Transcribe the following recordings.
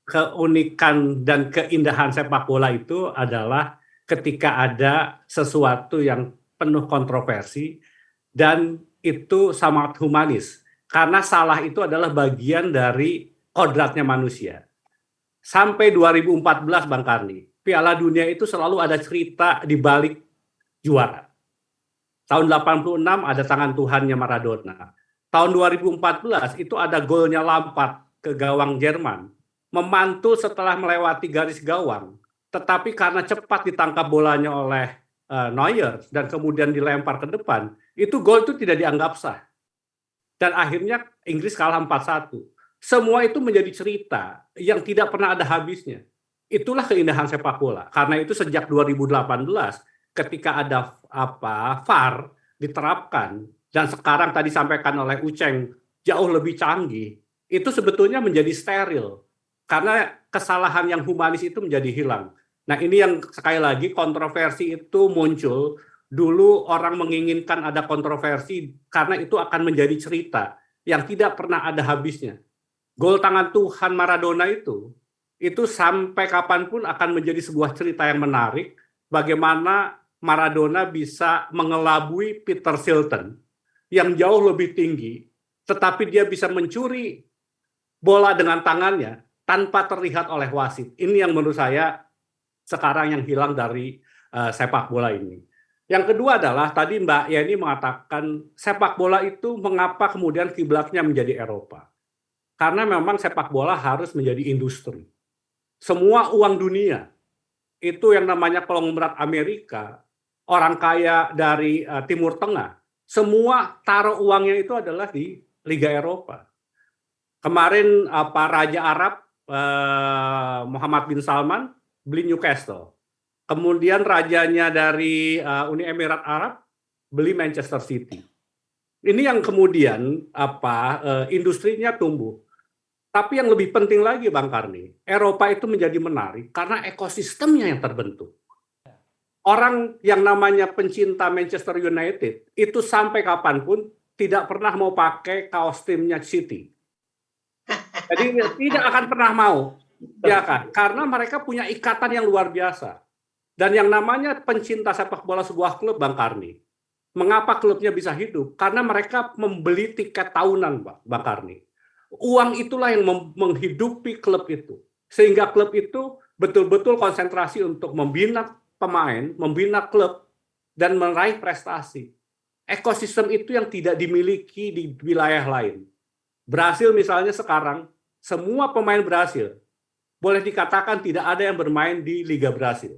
keunikan dan keindahan sepak bola itu adalah ketika ada sesuatu yang penuh kontroversi dan itu sangat humanis. Karena salah itu adalah bagian dari kodratnya manusia. Sampai 2014 Bang Karni, Piala Dunia itu selalu ada cerita di balik juara. Tahun 86 ada tangan Tuhannya Maradona. Tahun 2014 itu ada golnya Lampard ke gawang Jerman. Memantul setelah melewati garis gawang, tetapi karena cepat ditangkap bolanya oleh Neuer dan kemudian dilempar ke depan, itu gol itu tidak dianggap sah. Dan akhirnya Inggris kalah 4-1. Semua itu menjadi cerita yang tidak pernah ada habisnya. Itulah keindahan sepak bola. Karena itu sejak 2018 ketika ada VAR diterapkan dan sekarang tadi sampaikan oleh Uceng jauh lebih canggih, itu sebetulnya menjadi steril. Karena kesalahan yang humanis itu menjadi hilang. Nah, ini yang sekali lagi kontroversi itu muncul. Dulu orang menginginkan ada kontroversi karena itu akan menjadi cerita yang tidak pernah ada habisnya. Gol tangan Tuhan Maradona itu sampai kapanpun akan menjadi sebuah cerita yang menarik bagaimana Maradona bisa mengelabui Peter Shilton yang jauh lebih tinggi, tetapi dia bisa mencuri bola dengan tangannya tanpa terlihat oleh wasit. Ini yang menurut saya sekarang yang hilang dari sepak bola ini. Yang kedua adalah tadi Mbak Yeni mengatakan sepak bola itu mengapa kemudian kiblatnya menjadi Eropa. Karena memang sepak bola harus menjadi industri. Semua uang dunia, itu yang namanya konglomerat Amerika, orang kaya dari Timur Tengah, semua taruh uangnya itu adalah di Liga Eropa. Kemarin Raja Arab Muhammad bin Salman beli Newcastle. Kemudian rajanya dari Uni Emirat Arab beli Manchester City. Ini yang kemudian industrinya tumbuh. Tapi yang lebih penting lagi Bang Karni, Eropa itu menjadi menarik karena ekosistemnya yang terbentuk. Orang yang namanya pencinta Manchester United itu sampai kapanpun tidak pernah mau pakai kaos timnya City. Jadi tidak akan pernah mau, ya kan? Karena mereka punya ikatan yang luar biasa. Dan yang namanya pencinta sepak bola sebuah klub Bang Karni, mengapa klubnya bisa hidup? Karena mereka membeli tiket tahunan Bang Karni. Uang itulah yang menghidupi klub itu. Sehingga klub itu betul-betul konsentrasi untuk membina pemain, membina klub, dan meraih prestasi. Ekosistem itu yang tidak dimiliki di wilayah lain. Brasil misalnya sekarang, semua pemain Brasil, boleh dikatakan tidak ada yang bermain di Liga Brasil.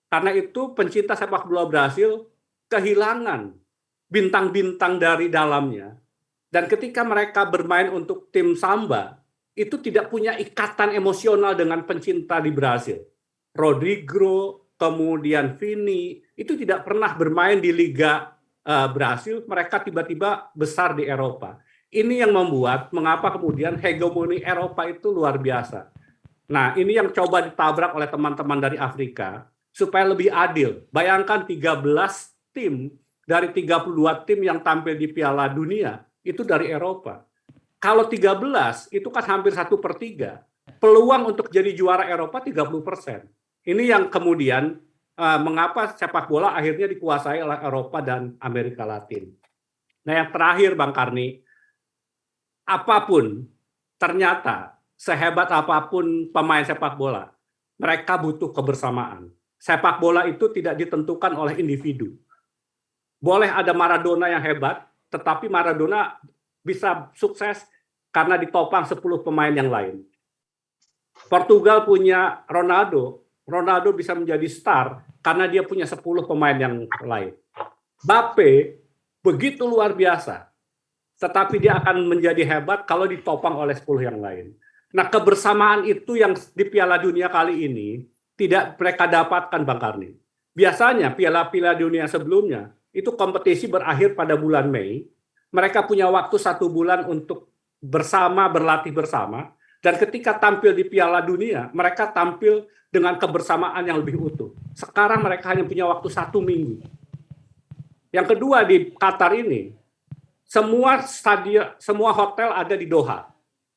Karena itu pencinta sepak bola Brasil kehilangan bintang-bintang dari dalamnya. Dan ketika mereka bermain untuk tim Samba, itu tidak punya ikatan emosional dengan pencinta di Brasil. Rodrigo, kemudian Vini, itu tidak pernah bermain di Liga Brasil, mereka tiba-tiba besar di Eropa. Ini yang membuat mengapa kemudian hegemoni Eropa itu luar biasa. Nah, ini yang coba ditabrak oleh teman-teman dari Afrika, supaya lebih adil. Bayangkan 13 tim dari 32 tim yang tampil di Piala Dunia, itu dari Eropa. Kalau 13, itu kan hampir 1/3. Peluang untuk jadi juara Eropa 30%. Ini yang kemudian mengapa sepak bola akhirnya dikuasai oleh Eropa dan Amerika Latin. Nah yang terakhir Bang Karni, apapun ternyata sehebat apapun pemain sepak bola, mereka butuh kebersamaan. Sepak bola itu tidak ditentukan oleh individu. Boleh ada Maradona yang hebat, tetapi Maradona bisa sukses karena ditopang 10 pemain yang lain. Portugal punya Ronaldo, Ronaldo bisa menjadi star karena dia punya 10 pemain yang lain. Mbappe begitu luar biasa, tetapi dia akan menjadi hebat kalau ditopang oleh 10 yang lain. Nah, kebersamaan itu yang di Piala Dunia kali ini tidak mereka dapatkan Bang Karni. Biasanya Piala Dunia sebelumnya itu kompetisi berakhir pada bulan Mei, mereka punya waktu 1 bulan untuk bersama, berlatih bersama, dan ketika tampil di Piala Dunia, mereka tampil dengan kebersamaan yang lebih utuh. Sekarang mereka hanya punya waktu 1 minggu. Yang kedua di Qatar ini, semua stadion, semua hotel ada di Doha.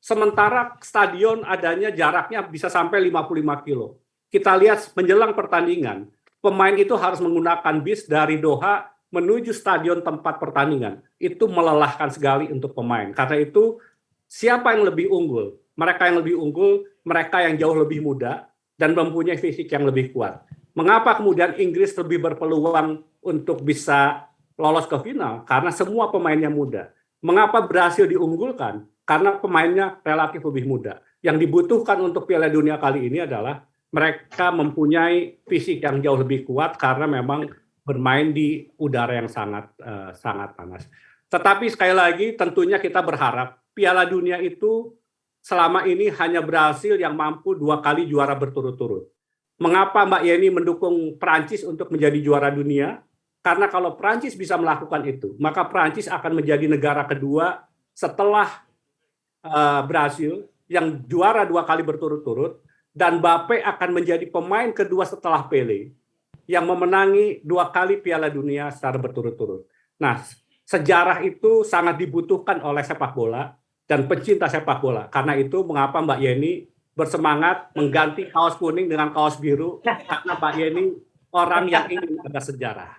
Sementara stadion adanya jaraknya bisa sampai 55 kilo. Kita lihat menjelang pertandingan, pemain itu harus menggunakan bis dari Doha menuju stadion tempat pertandingan. Itu melelahkan sekali untuk pemain. Karena itu siapa yang lebih unggul? Mereka yang lebih unggul, mereka yang jauh lebih muda dan mempunyai fisik yang lebih kuat. Mengapa kemudian Inggris lebih berpeluang untuk bisa lolos ke final? Karena semua pemainnya muda. Mengapa Brasil diunggulkan? Karena pemainnya relatif lebih muda. Yang dibutuhkan untuk Piala Dunia kali ini adalah mereka mempunyai fisik yang jauh lebih kuat karena memang bermain di udara yang sangat panas. Tetapi sekali lagi tentunya kita berharap Piala Dunia itu selama ini hanya Brasil yang mampu 2 kali juara berturut-turut. Mengapa Mbak Yeni mendukung Prancis untuk menjadi juara dunia? Karena kalau Prancis bisa melakukan itu, maka Prancis akan menjadi negara kedua setelah Brasil yang juara 2 kali berturut-turut, dan Mbappe akan menjadi pemain kedua setelah Pele yang memenangi 2 kali Piala Dunia secara berturut-turut. Nah, sejarah itu sangat dibutuhkan oleh sepak bola dan pencinta sepak bola. Karena itu mengapa Mbak Yeni bersemangat mengganti kaos kuning dengan kaos biru, karena Mbak Yeni orang yang ingin ada sejarah.